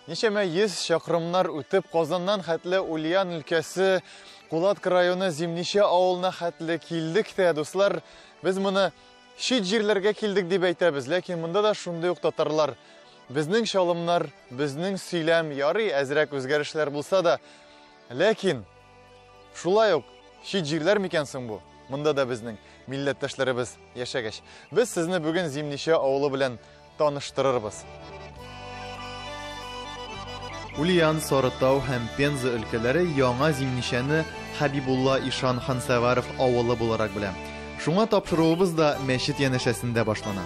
Ничеме 100 шақырымнар үтіп, Қазаннан хәтле Ульян өлкәсе Кулатка районы Зимнише авылына хәтле килдек тә, дуслар. Без моны шит җирләргә килдек дип әйтәбез, ләкин монда да шундый ук татарлар. Безнең шалымнар, безнең сөйләм ярый әзрәк үзгәрешләр булса да, ләкин шулай ук шит җирләр микән соң бу? Монда да безнең милләттәшләребез яшәгәч. Без сезне бүген Зимнише авылы белән таныштырырбыз. Ульян, Сарытау һәм Пенза өлкәләре яңа Зимнишәне Хабибулла Ишан Хансаваров авылы буларак белә. Шуңа тапшыруыбыз да мәчет янәшәсендә башлана.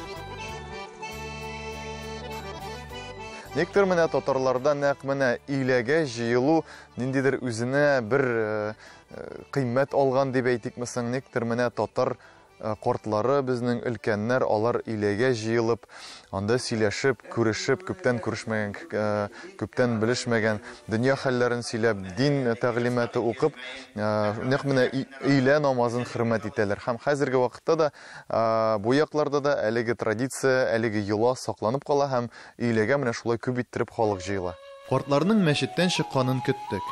Нектер менә татарларда нәкъ менә иләгә җыелу ниндидер үзенә бер кыйммәт алган дип әйтикме соң, нектер менә татар кортлары, безнең өлкәннәр, алар иләгә җыелып, анда сөйләшеп, күрешеп, күптән күрешмәгән, күптән белешмәгән дөнья хәлләрен сөйләп, дин тәгълиматы укып, нәкъ менә илә намазын хөрмәт итәләр. Һәм хәзерге вакытта да бу якларда да әлеге традиция, әлеге йола сакланып кала һәм иләгә менә шулай күп иттереп халык җыела. Кортларның мәчеттән чыкканын көттек.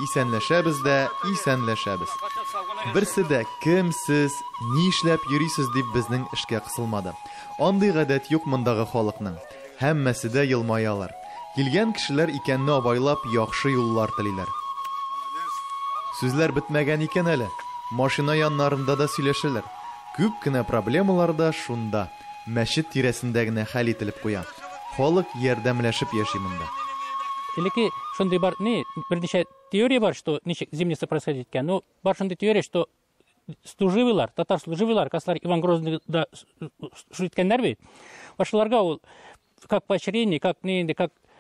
Исәнләшәбез дә, исәнләшәбез. Берсе дә кемсез, ни эшләп йөрисез дип безнең эшкә кысылмады. Андый гадәт юк мондагы халыкның. Һәммәсе дә елмаялар. Килгән кешеләр икәнне абайлап яхшы юллар телиләр. Сүзләр бетмәгән икән әле. Машина яннарында да сөйләшәләр. Күп кенә проблемалар да шунда, мәчет тирәсендә генә хәл ителеп куя. Халык ярдәмләшеп яши монда. Или шундай бар, берничә теория бар, что ничек зимница происходит икән. Ну, бар шундай теория, что служивыйлар, татар служивыйлар, каслар Иван Грозный да шуиткәннәр бит. Башларга ул как поощрение, как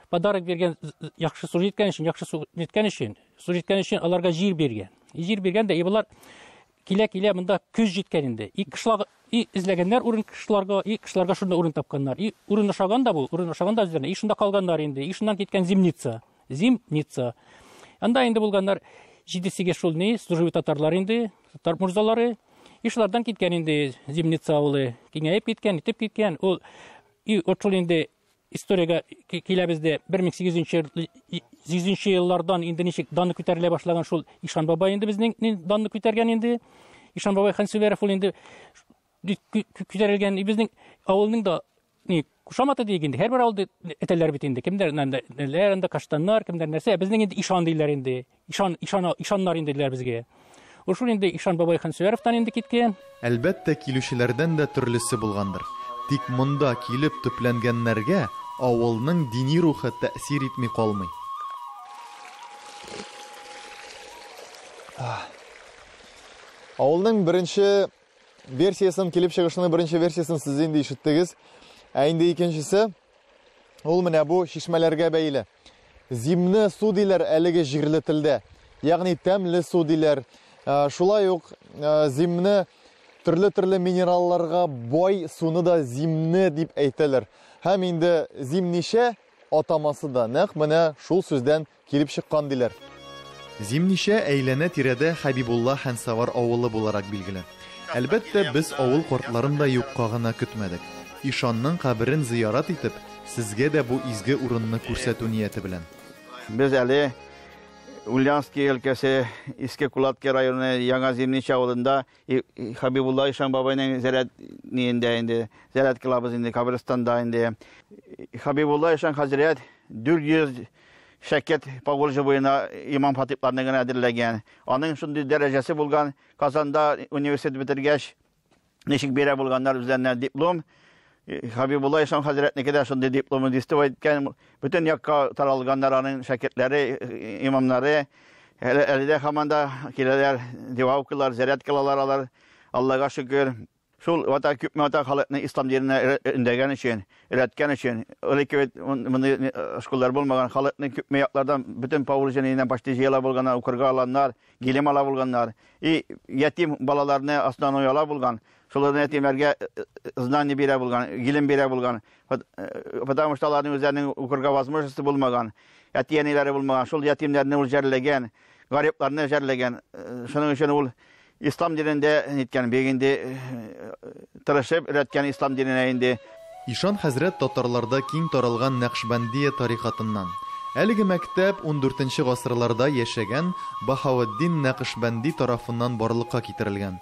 подарок берген, яхшы служить иткән өчен, аларга җир бергән. Җир бергән дә, булар килә монда күз җиткән инде. Изләгәннәр урын кышларга шунда урын тапканнар. Урын ашаган да бу, урын ашаган да үзләренә. Шунда калганнар инде. Шуннан киткән Зимница. Анда инде булганнар 7-8 шул служивый татарлар инде, татар мурзалары. Шулардан киткән инде Зимница авылы киңәеп киткән, итеп киткән. Ул шул инде историягә киләбездә 1800 еллардан инде ничек данны күтәрелә башлаган шул Ишан бабай инде безнең данны күтәргән инде. Ишан бабай Хансаваров ул инде күтәрелгән безнең авылның да кушаматы дигән һәр бер авылда әтәләр бит инде. Кемдер анда каштаннар, кемдер нәрсә, безнең инде Ишан диләр инде. Ишаннар инде диләр безгә. Ул шул инде Ишан бабай Хансаваровтан инде киткән. Әлбәттә килүчеләрдән дә төрлесе булгандыр. Тик монда килеп төпләнгәннәргә авылның дини рухы тәэсир итми калмый. Авылның беренче версиясын, килеп чыгышының беренче версиясын сез инде ишеттегез. Ә инде икенчесе, ул менә бу шишмәләргә бәйле. Зимне су диләр әлеге җирле телдә. Ягъни тәмле су диләр. Шулай ук зимне төрле минералларга бай суны да зимне дип әйтәләр. Һәм инде Зимнише атамасы да нәкъ менә шул сүздән килеп чыккан диләр. Зимнише әйләнә тирәдә Хабибулла Хансавар авылы буларак билгеле. Әлбәттә, без авыл кортларын да юкка гына көтмәдек. Ишанның каберен зиярат итеп, сезгә дә бу изге урынны күрсәтү нияте белән. Без әле Ульянский өлкәсе Иске Кулатка районы Яңа Зимнише авылында Хабибулла Ишан бабайның зиярат кылабыз инде каберстанда инде. Хабибулла Ишан хәзрәт 400 шәкет Поволжье буена имам хатипларны гына әзерләгән. Аның шундый дәрәҗәсе булган, Казанда университет бетергәч ничек бирә булганнар үзләренә диплом. Хабибулла Ишан хәзрәтнеке дә шундый дипломы дистеп әйткән. Бүтән якка таралганнар аның шәкертләре, имамнары. Әледә һаманда киләләр, дуа укылар, зиярат кылалар алар. Аллага шөкер. Шул вата күпме халыкны ислам диненә өндәгән өчен, өйрәткән өчен, өлеке моны школлар булмаган халыкны күпме яклардан бүтән Поволжьеның почти җыела булганнар, укырга алганнар, гилем ала булганнар. Ятим балаларны астан ояла булган. Шуларны ятимләргә знание бирә булган, гилем бирә булган. Потому что аларның үзләренең укырга возможности булмаган, ятиянеләре булмаган. Шул ятимнәрне ул җәрләгән, гарипларны җәрләгән. Шуның өчен ул İslam dinində nitkən begində tırışıb öyrətkən İslam dininə indi. Ишан хәзрәт татарларда киң таралган Нақшбандия тарихатыннан, Әлеге мәктәп 14-нче гасырларда яшәгән Баһауэддин Нәкышбанди тарафыннан барлыкка китерелгән.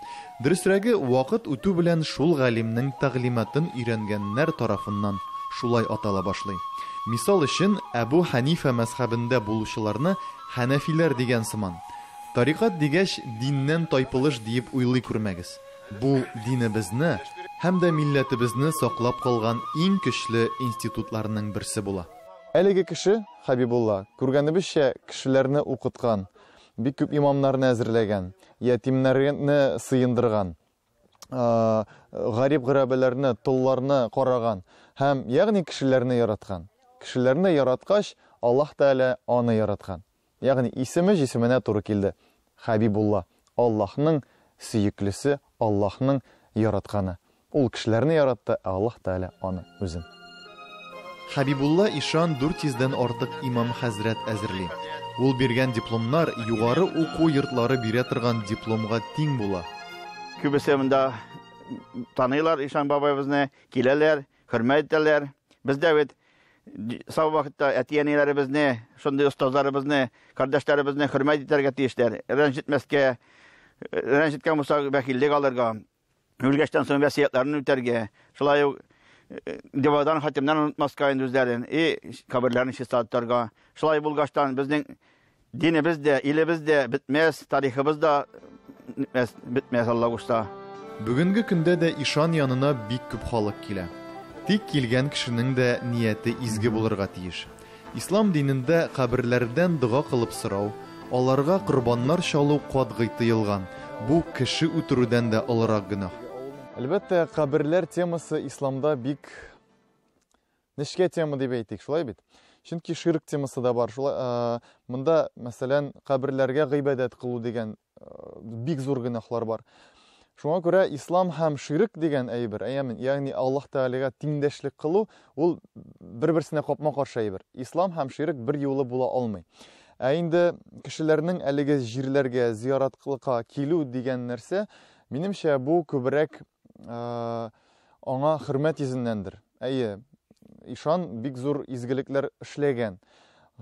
Дөресрәге, вакыт үтү белән шул галимнең тәгълиматын өйрәнгәннәр тарафыннан шулай атала башлый. Мисал өчен, Әбу Ханифа мәзһәбендә булучыларны Хәнәфиләр дигән сыман. Тарикат дигәч, диннән тайпылыш диеп уйлый күрмәгез. Бу динебезне һәм дә милләтебезне саклап калган иң көчле институтларның берсе була. Әлеге кеше, Хабибулла, күргәнебезчә, кешеләрне укыткан, бик күп имамнарны әзерләгән, ятимнәрне сыендырган, гарип гырабәләрне, тулларны караган һәм ягъни кешеләрне яраткан. Кешеләрне яраткач, Аллаһ Тәгалә аны яраткан. Ягъни исеме җисеменә туры килде. Хабибулла, Аллаһның сөеклесе, Аллаһның яратканы. Ул кешеләрне яратты, Аллаһ Тәгалә аны үзен. Хабибулла ишан 400-дән артык имам хәзрәт әзерли. Ул биргән дипломнар югары уку йортлары бирә торган дипломга тиң була. Күбесе монда таныйлар ишан бабайыбызны, киләләр, хөрмәт итәләр. Бездә бит сау вакытта әтиәниләребезне, шундый остазларыбызны, кардәшләребезне хөрмәт итәргә тиешләр. Рәнҗеткән булса вәкиллек алырга, үлгәчтән соң васыятларын үтәргә. Шулай ук Девадан хатимнан унутмаска инде үзләрен, каберләрне чистартырга. Шулай булгаштан безнең динебез дә, илебез дә бетмәс, тарихыбыз да бетмәс, Алла кушса. Бүгенге көндә дә ишан янына бик күп халык килә. Тик килгән кешенең дә нияте изге булырга тиеш. Ислам динендә каберләрдән дуга кылып сорау, аларга курбаннар чалу катгый тыелган. Бу кеше үтерүдән дә олырак гөнаһ. Әлбәттә, каберләр темасы исламда бик нечкә тема дип әйтик, шулай бит. Чөнки ширк темасы да бар. Шулай, монда, мәсәлән, каберләргә гыйбадәт кылу дигән бик зур гөнаһлар бар. Шуңа күрә ислам һәм ширк дигән әйбер, ягъни Аллаһ Тәгаләгә тиңдәшлек кылу, ул бер-берсенә капма-каршы әйбер. Ислам һәм ширк бер юлы була алмый. Инде кешеләрнең әлеге җирләргә зияраткылыкка килү дигән нәрсә, минемчә, бу күбрәк аңа хөрмәт йөзеннәндер. Ишан бик зур изгелекләр эшләгән.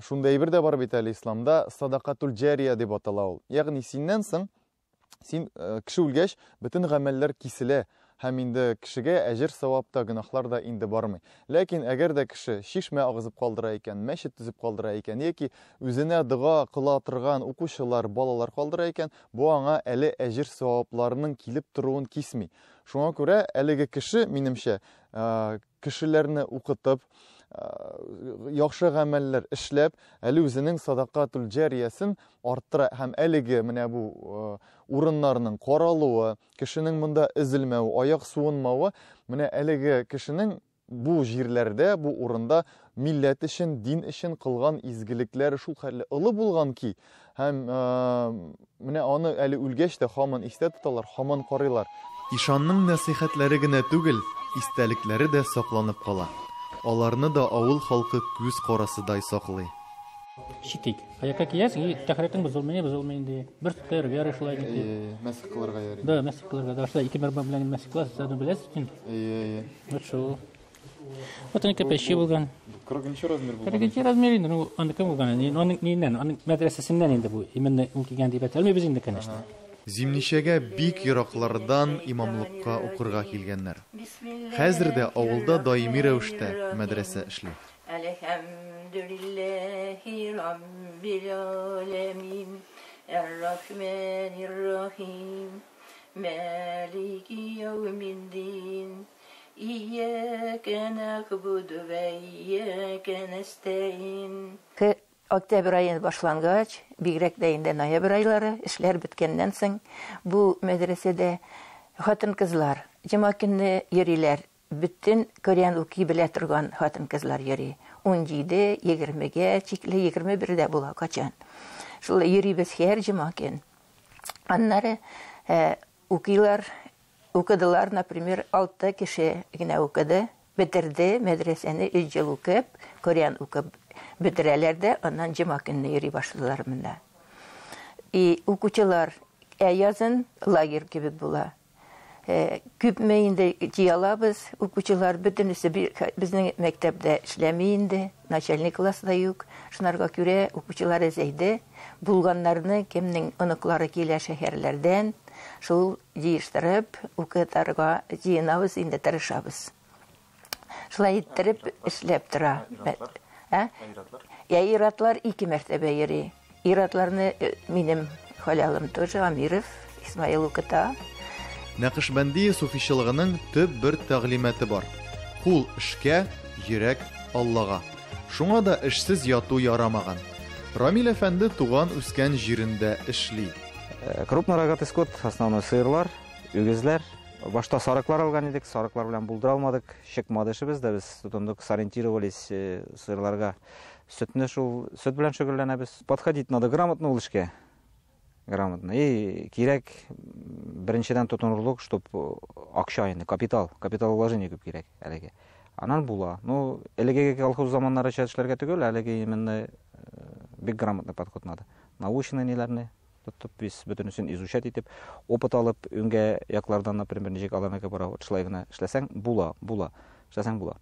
Шундай әйбер дә бар бит әле исламда, садакатул җария дип атала ул. Ягъни синнән соң син кеше үлгәч, бөтен гамәлләр киселә. Һәм инде кешегә әҗер савапта, гөнаһлар да инде бармый. Ләкин әгәр дә кеше шишмә агызып калдыра икән, мәчет төзеп калдыра икән, яки үзенә дуга кыла торган укучылар, балалар калдыра икән, бу аңа әле әҗер савапларының килеп торуын кисми. Шуңа күрә әлеге кеше, минемчә, кешеләрне укытып, яхшы гамәлләр эшләп, әле үзенең садакатул җариясен арттыра һәм әлеге менә бу урыннарның каралуы, кешенең монда изелмәү, аяк суынмавы, менә әлеге кешенең бу җирләрдә, бу урында милләт өчен, дин өчен кылган изгелекләре шул хәтле олы булган ки, һәм менә аны әле үлгәч тә һаман истә тоталар, һаман карыйлар. Ишанның нәсихәтләре генә түгел, истәлекләре дә сакланып кала. Аларны да авыл халкы күз карасыдай саклый. Шитик. Аякка киясең, тәхриятың бозылмый инде. Бер төр ярышлай инде. Мәсих кылырга ярый. Да, мәсих кылырга да. Шулай 2 мәрбә белән мәсих кыласыз, сез беләсез. Вот шул. Вот они кепеши булган. 40-нчы размер булган. 40-нчы размер инде, ну, аны кем булган? Аның ниннән? Аның мәдрәсәсеннән инде бу. Именно ул килгән дип әйтәлми без инде, конечно. Зимничәгә бик ераклардан имамлыкка укырга килгәннәр. Хәзер дә авылда даими рәвештә мәдрәсә эшли. Әлхәмдүлиллаһи раббил аламин, ар-рахманир-рахим, малики яумид-дин, ийяка нәгъбуду ва ийяка настаин. Октябрь айы башлангач, бигрәк дә инде ноябрь айлары эшләр беткәннән соң, бу мәдрәсәдә хатын-кызлар җомга көнне йөриләр. Bütün Korean укый белә торган хатын-кызлар йөри. 17-20-гә, чикле 21-дә була качан. Шулай йөрибез һәр җомга көн. Аннары укыйлар, укыдылар, например, 6 кеше генә укыды, бетерде мәдрәсәне 3 ел укып, Korean укып бетерәләр дә, аннан җомга көнне йөри башлыйлар монда. Укучылар язын лагерь кебек була. Күпме инде җыялабыз, укучылар бөтенесе безнең мәктәптә эшләми инде, начальник класста юк. Шунарга күрә укучылар әзәйде. Булганнарны кемнең оныклары килә шәһәрләрдән, шул җыештырып, укытарга җыенабыз, инде тырышабыз. Шулай иттереп эшләп тора. Иратлар 2 мәртәбә йөри. Иратларны минем халялым тоже Амиров Исмаил укыта. Нәкышбәнди суфичылыгының төп бер тәгълиматы бар. Кул эшкә, йөрәк Аллага. Шуңа да эшсез яту ярамаган. Рамил әфәнде туган үскән җирендә эшли. Крупный рогатый скот, основной сыерлар, үгезләр. Башта сарыклар алган идек, сарыклар белән булдыра алмадык. Чыкмады эшебез дә, без тотындык, сориентировались сыерларга. Сөтне шул, сөт белән шөгыльләнәбез. Подходить надо грамотно ул эшкә. Грамотно. И кирәк беренчедән тотынырлык, чтоб акча инде, капитал вложение күп кирәк әлегә. Анан була. Ну, әлегә колхоз заманнары эшләргә түгел, әлегә именно бик грамотно подход надо. Научный неләрне тотып, без бөтенесен изучать итеп, опыт алып, үнгә яклардан, например, ничек аламәкә бара, шулай гына эшләсәң була. Эшләсәң була.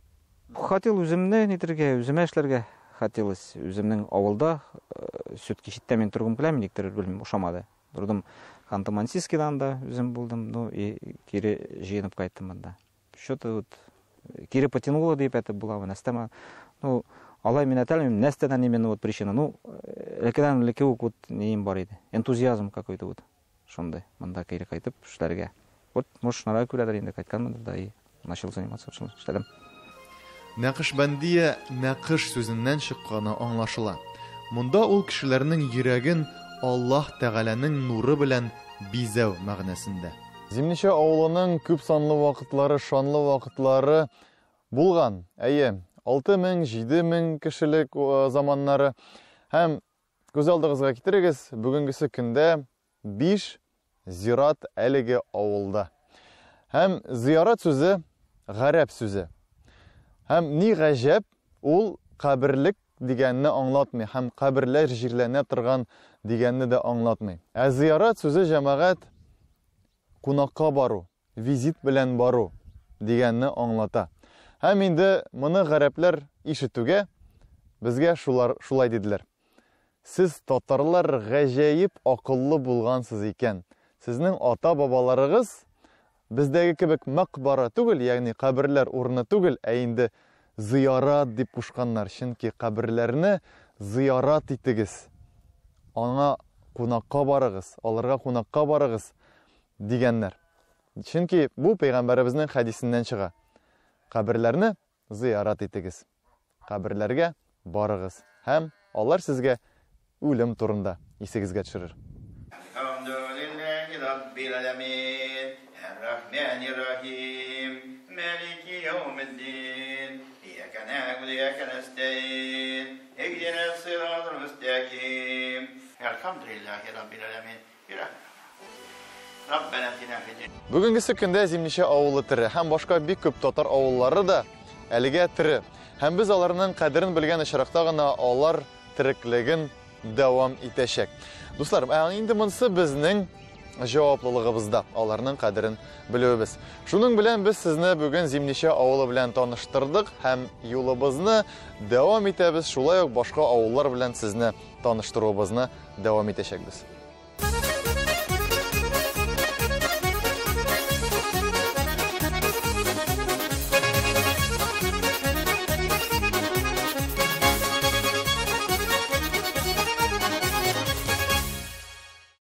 Хотел үземне нитергә, үземә эшләргә хотелось. Үземнең авылда сөт кичиттә мен торгым килә, никтер белмим, ошамады. Тордым Ханты-Мансийскидан да үзем булдым, ну и кире җыенып кайттым монда. Что-то вот кире потянуло дип әйтеп була, настама. Ну, алай мен әйтәлмим, нәрсәдән именно вот причина. Ну, лекедән леке вот неем бар иде. Энтузиазм какой-то вот. Шундай, монда кире кайтып эшләргә. Вот, может, шунара күрәләр инде кайтканмын да и начал заниматься эшләдем. Нәкышбәндия нәкыш сүзеннән чыкканы аңлашыла. Монда ул кешеләрнең йөрәген Аллаһ Тәгаләнең нуры белән бизәү мәгънәсендә. Зимничә авылының күп санлы вакытлары, шанлы вакытлары булган. Әйе, 6000, 7000 кешелек заманнары. Һәм күз алдыгызга китерегез, бүгенгесе көндә 5 зират әлеге авылда. Һәм зиярат сүзе гарәп сүзе. Һәм ни гаҗәп, ул каберлек дигәнне аңлатмый, һәм каберләр җирләнә торган дигәнне дә аңлатмый. Ә зиярат сүзе җәмәгать кунакка бару, визит белән бару дигәнне аңлата. Һәм инде моны гарәпләр ишетүгә безгә шулай диделәр. Сез татарлар гаҗәеп акыллы булгансыз икән. Сезнең ата-бабаларыгыз бездәге кебек мәкбара түгел, ягъни каберләр урыны түгел, ә инде зиярат дип кушканнар. Чөнки каберләрне зиярат итегез. Аңа кунакка барыгыз, аларга кунакка барыгыз дигәннәр. Чөнки бу пәйгамбәребезнең хадисеннән чыга. Каберләрне зиярат итегез. Каберләргә барыгыз. Һәм алар сезгә үлем турында исегезгә төшерер. الرحمن الرحيم مالك يوم الدين إياك نعبد وإياك نستعين اهدنا الصراط المستقيم الحمد لله رب العالمين ربنا آتنا في الدنيا. Бүгенге көндә Зимничә авылы тире һәм башка бик күп татар авыллары да әлегә тире. Һәм без аларның кадерен белгән очракта гына алар тиреклеген дәвам итәчәк. Дуслар, инде монысы безнең җаваплылыгыбызда, аларның кадерен белүебез. Шуның белән без сезне бүген Зимничә авылы белән таныштырдык һәм юлыбызны дәвам итәбез. Шулай ук башка авыллар белән сезне таныштыруыбызны дәвам итәчәкбез.